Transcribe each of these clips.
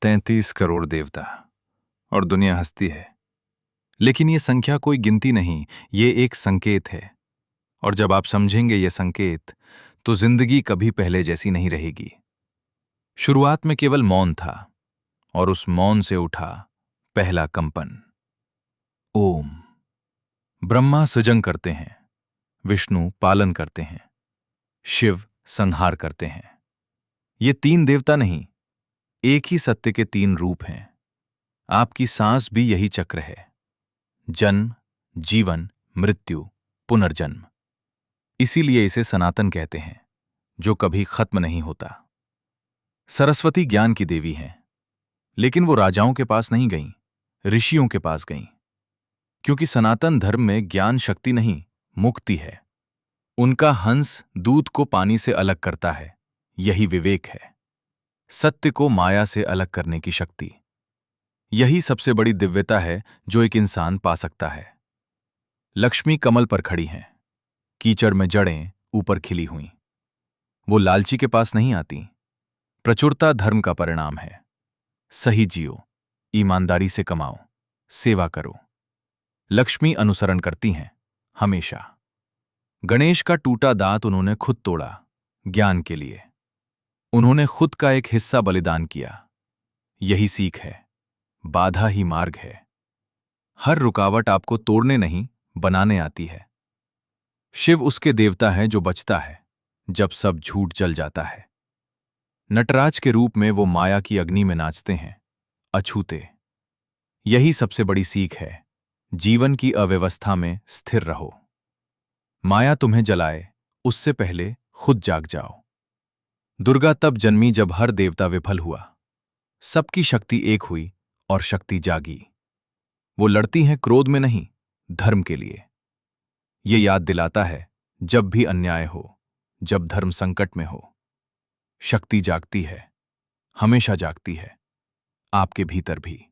33 करोड़ देवता और दुनिया हंसती है। लेकिन ये संख्या कोई गिनती नहीं, ये एक संकेत है। और जब आप समझेंगे ये संकेत, तो जिंदगी कभी पहले जैसी नहीं रहेगी। शुरुआत में केवल मौन था, और उस मौन से उठा पहला कंपन। ओम। ब्रह्मा सृजन करते हैं, विष्णु पालन करते हैं, शिव संहार करते हैं। ये तीन देवता नहीं, एक ही सत्य के तीन रूप हैं। आपकी सांस भी यही चक्र है। जन्म, जीवन, मृत्यु, पुनर्जन्म। इसीलिए इसे सनातन कहते हैं, जो कभी खत्म नहीं होता। सरस्वती ज्ञान की देवी हैं, लेकिन वो राजाओं के पास नहीं गईं, ऋषियों के पास गईं। क्योंकि सनातन धर्म में ज्ञान शक्ति नहीं, मुक्ति है। उनका हंस दूध को पानी से अलग करता है, यही विवेक है। सत्य को माया से अलग करने की शक्ति। यही सबसे बड़ी दिव्यता है जो एक इंसान पा सकता है। लक्ष्मी कमल पर खड़ी हैं, कीचड़ में जड़ें ऊपर खिली हुई। वो लालची के पास नहीं आती। प्रचुरता धर्म का परिणाम है। सही जियो, ईमानदारी से कमाओ, सेवा करो। लक्ष्मी अनुसरण करती हैं, हमेशा। गणेश का टूटा दांत उन्होंने खुद तोड़ा, ज्ञान के लिए। उन्होंने खुद का एक हिस्सा बलिदान किया। यही सीख है, बाधा ही मार्ग है। हर रुकावट आपको तोड़ने नहीं, बनाने आती है। शिव उसके देवता है जो बचता है जब सब झूठ जल जाता है। नटराज के रूप में वो माया की अग्नि में नाचते हैं, अछूते। यही सबसे बड़ी सीख है, जीवन की अव्यवस्था में स्थिर रहो। माया तुम्हें जलाए, उससे पहले खुद जाग जाओ। दुर्गा तब जन्मी जब हर देवता विफल हुआ। सबकी शक्ति एक हुई और शक्ति जागी। वो लड़ती हैं क्रोध में नहीं, धर्म के लिए। ये याद दिलाता है, जब भी अन्याय हो, जब धर्म संकट में हो, शक्ति जागती है, हमेशा जागती है, आपके भीतर भी।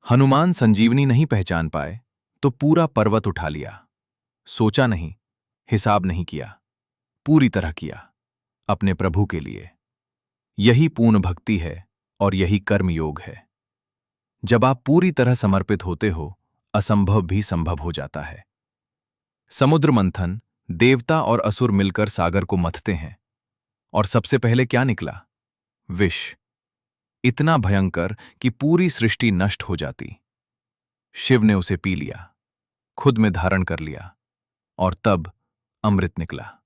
हनुमान संजीवनी नहीं पहचान पाए तो पूरा पर्वत उठा लिया। सोचा नहीं, हिसाब नहीं किया, पूरी तरह किया, अपने प्रभु के लिए। यही पूर्ण भक्ति है और यही कर्म योग है। जब आप पूरी तरह समर्पित होते हो, असंभव भी संभव हो जाता है। समुद्र मंथन, देवता और असुर मिलकर सागर को मथते हैं, और सबसे पहले क्या निकला? विष। इतना भयंकर कि पूरी सृष्टि नष्ट हो जाती। शिव ने उसे पी लिया, खुद में धारण कर लिया, और तब अमृत निकला।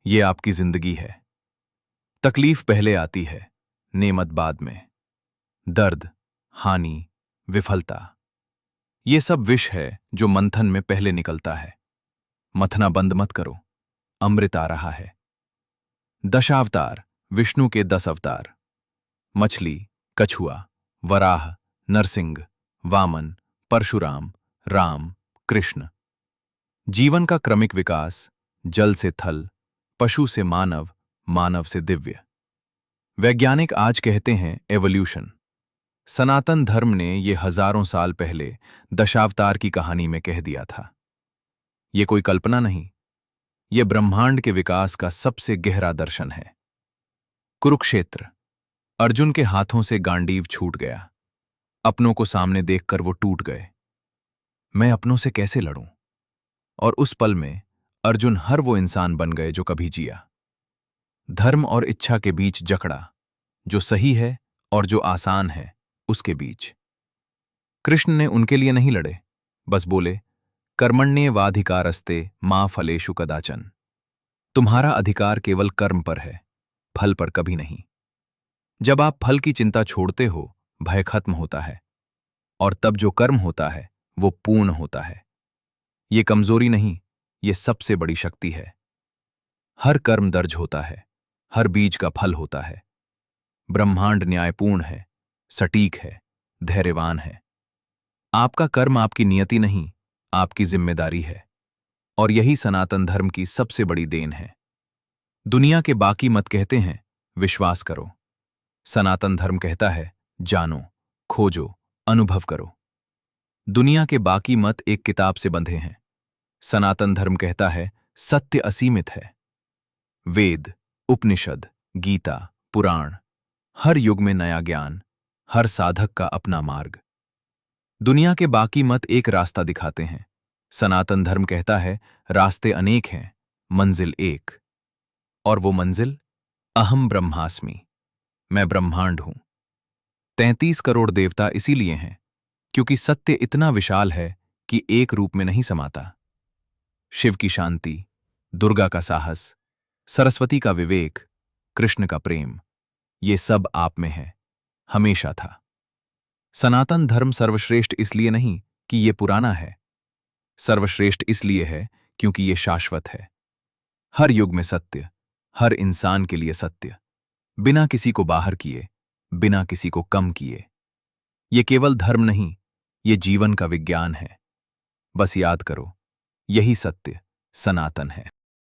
ये आपकी जिंदगी है। तकलीफ पहले आती है, नेमत बाद में। दर्द, हानि, विफलता, ये सब विष है जो मंथन में पहले निकलता है। मथना बंद मत करो, अमृत आ रहा है। दशावतार, विष्णु के 10 अवतार। मछली, कछुआ, वराह, नरसिंह, वामन, परशुराम, राम, कृष्ण। जीवन का क्रमिक विकास, जल से थल, पशु से मानव, मानव से दिव्य। वैज्ञानिक आज कहते हैं एवोल्यूशन। सनातन धर्म ने ये हजारों साल पहले दशावतार की कहानी में कह दिया था। ये कोई कल्पना नहीं, ये ब्रह्मांड के विकास का सबसे गहरा दर्शन है। कुरुक्षेत्र, अर्जुन के हाथों से गांडीव छूट गया। अपनों को सामने देखकर वो टूट गए। मैं अपनों से कैसे लड़ूं? और उस पल में अर्जुन हर वो इंसान बन गए जो कभी जिया। धर्म और इच्छा के बीच जकड़ा, जो सही है और जो आसान है, उसके बीच। कृष्ण ने उनके लिए नहीं लड़े, बस बोले, कर्मण्येवाधिकारस्ते मा फलेषु कदाचन। तुम्हारा अधिकार केवल कर्म पर है, फल पर कभी नहीं। जब आप फल की चिंता छोड़ते हो, भय खत्म होता है, और तब जो कर्म होता है वो पूर्ण होता है। ये कमजोरी नहीं, ये सबसे बड़ी शक्ति है। हर कर्म दर्ज होता है, हर बीज का फल होता है। ब्रह्मांड न्यायपूर्ण है, सटीक है, धैर्यवान है। आपका कर्म आपकी नियति नहीं, आपकी जिम्मेदारी है। और यही सनातन धर्म की सबसे बड़ी देन है। दुनिया के बाकी मत कहते हैं विश्वास करो, सनातन धर्म कहता है जानो, खोजो, अनुभव करो। दुनिया के बाकी मत एक किताब से बंधे हैं, सनातन धर्म कहता है सत्य असीमित है। वेद, उपनिषद, गीता, पुराण, हर युग में नया ज्ञान, हर साधक का अपना मार्ग। दुनिया के बाकी मत एक रास्ता दिखाते हैं, सनातन धर्म कहता है रास्ते अनेक हैं, मंजिल एक। और वो मंजिल, अहम ब्रह्मास्मि, मैं ब्रह्मांड हूं। 33 करोड़ देवता इसीलिए हैं क्योंकि सत्य इतना विशाल है कि एक रूप में नहीं समाता। शिव की शांति, दुर्गा का साहस, सरस्वती का विवेक, कृष्ण का प्रेम, ये सब आप में है, हमेशा था। सनातन धर्म सर्वश्रेष्ठ इसलिए नहीं कि ये पुराना है, सर्वश्रेष्ठ इसलिए है क्योंकि ये शाश्वत है। हर युग में सत्य, हर इंसान के लिए सत्य, बिना किसी को बाहर किए, बिना किसी को कम किए। ये केवल धर्म नहीं, ये जीवन का विज्ञान है। बस याद करो, यही सत्य सनातन है।